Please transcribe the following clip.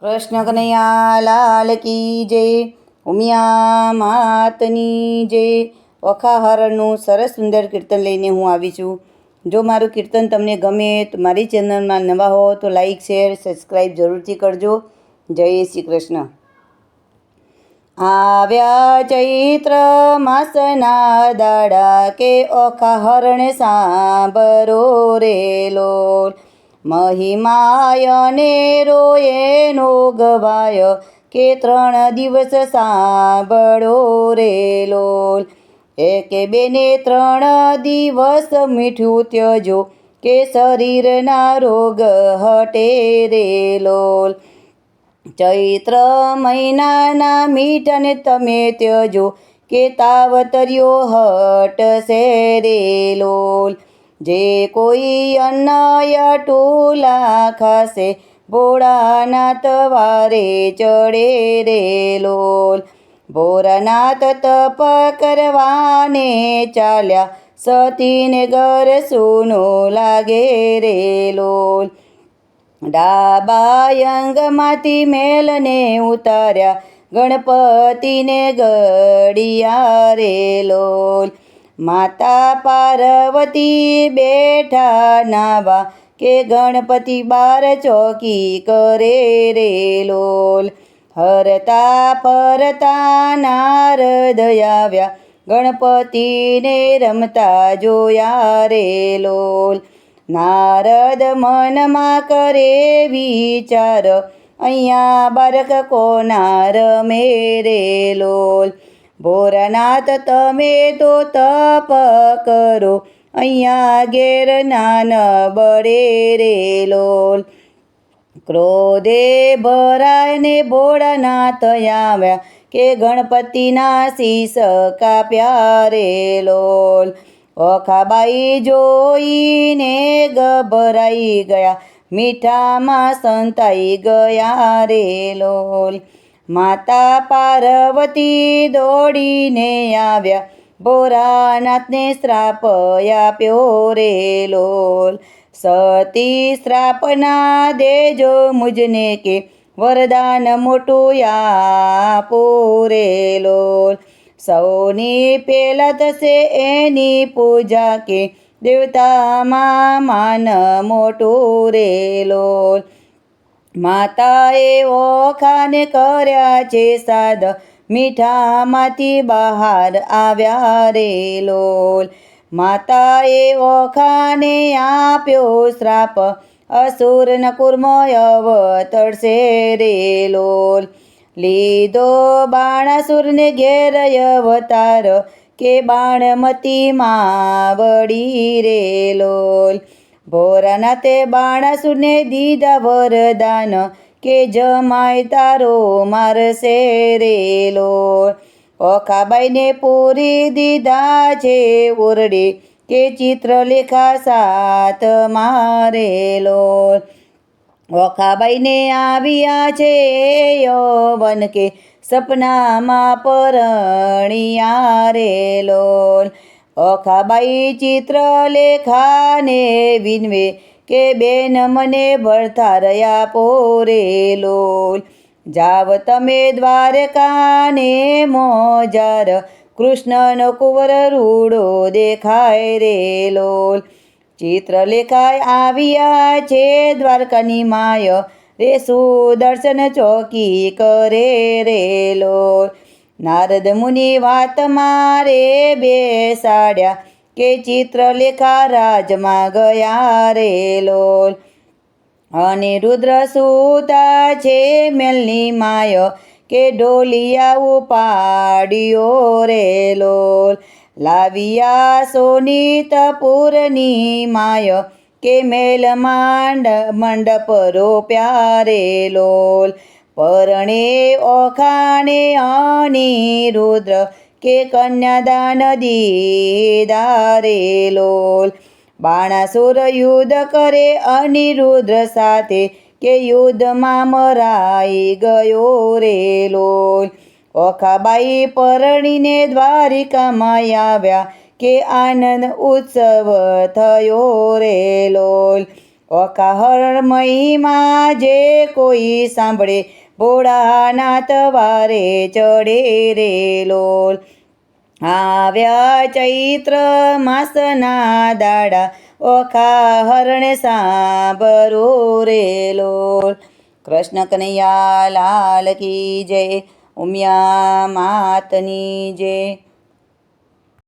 કૃષ્ણ કનૈયા લાલ કી જય, ઉમિયા માતની જય। ઓખાહરણનું સરસ સુંદર કીર્તન લઈને હું આવી છું। જો મારું કીર્તન તમને ગમે તો મારી ચેનલમાં નવા હો તો લાઈક શેર સબસ્ક્રાઈબ જરૂરથી કરજો। જય શ્રી કૃષ્ણ। આવ્યા ચૈત્ર માસના દાડા કે ઓખાહરણ સાંભળો રે લોલ। મહિમાય ને રોયેનો ગવાય કે 3 દિવસ સાંભળો રે લોલ। એકે બેને 3 દિવસ મીઠું ત્યજો કે શરીરના રોગ હટે રે લોલ। ચૈત્ર મહિનાના મીઠાને તમે ત્યજો કે તાવતર્યો હટશે રે લોલ। જે કોઈ અન્ન અટુલા ખાશે ભોળાનાથ વારે ચડે રે લોલ। ભોળાનાથ તપ કરવાને ચાલ્યા સતીને ઘર સૂનો લાગે રે લોલ। ડાબા અંગમાંથી મેલને ઉતાર્યા ગણપતિને ગળિયા રે લોલ। માતા પાર્વતી બેઠા નાવા કે ગણપતિ બાર ચોકી કરે રે લોલ। હરતા ફરતા નારદ આવ્યા ગણપતિને રમતા જોયા રે લોલ। નારદ મનમાં કરે વિચાર અહીંયા બાળક કોના રમે રે લોલ। ભોળાનાથ તમે તો તપ કરો અહીંયા ઘેર નાન બળે રે લોલ। ક્રોધે ભરાઈને ભોળાનાથ આવ્યા કે ગણપતિના શીશ કાપ્યા રે લોલ। ઓખાબાઈ જોઈને ગભરાઈ ગયા મીઠામાં સંતાઈ ગયા રે લોલ। માતા પાર્વતી દોડીને આવ્યા ભોળાનાથને શ્રાપ આપ્યો રે લોલ। સતી શ્રાપના દેજો મુજને કે વરદાન મોટું આપો રે લોલ। સૌની પહેલાં થશે એની પૂજા કે દેવતામાં માન મોટું રે લોલ। માતાએ ઓખાને કર્યા છે સાદ મીઠામાંથી બહાર આવ્યા રે લોલ। માતાએ ઓખાને આપ્યો શ્રાપ અસુરના કુર્મય અવતરશે રે લોલ। લીધો બાણાસુરને ઘેર અવતાર કે બાણમતી માવડી રે લોલ। ભોળાનાથે બાણાસુરને દીધા વરદાન કે જમાય તારો મારશે રે લોલ। ઓખાબાઈને પૂરી દીધા છે ઓરડે કે ચિત્રલેખા સાથ મારે લોલ। ઓખાબાઈને આવ્યા છે યૌવન કે સપનામાં પરણ્યા રે લોલ। ઓખાબાઈ ચિત્રલેખાને વિનવે કે બેન મને ભરથાર આપો રે લોલ। જાવ તમે દ્વારકાને મોજાર કૃષ્ણનો કુંવર રૂડો દેખાય રે લોલ। ચિત્રલેખા આવ્યા છે દ્વારકાની માય રે સુદર્શન ચોકી કરે રે લોલ। નારદ મુનિ વાત મારે બેસાડ્યા કે ચિત્રલેખા રાજમાં ગયા રે લોલ। અનિરુદ્ર સૂતા છે મેલની માય કે ઢોલિયા ઉપાડ્યો રે લોલ। લાવ્યા સોનીતપુરની માય કે મેલ મંડપ રોપ્યા રે લોલ। પરણે ઓખાણે અનિરુદ્ર કે કન્યાદાન દીધા રે લોલ। બાણાસુર યુદ્ધ કરે અનિરુદ્ર સાથે કે યુદ્ધમાં મરાઈ ગયો રે લોલ। ઓખાબાઈ પરણીને દ્વારિકામાં આવ્યા કે આનંદ ઉત્સવ થયો રે લોલ। ઓખાહરણ મહિમા જે કોઈ સાંભળે ભોળાનાથ વારે ચડે રે લોલ. આવ્યા ચૈત્ર માસના દાડા ઓખાહરણ સાંભળો રે લોલ. કૃષ્ણ કનૈયા લાલ કી જય, ઉમિયા માતની જય.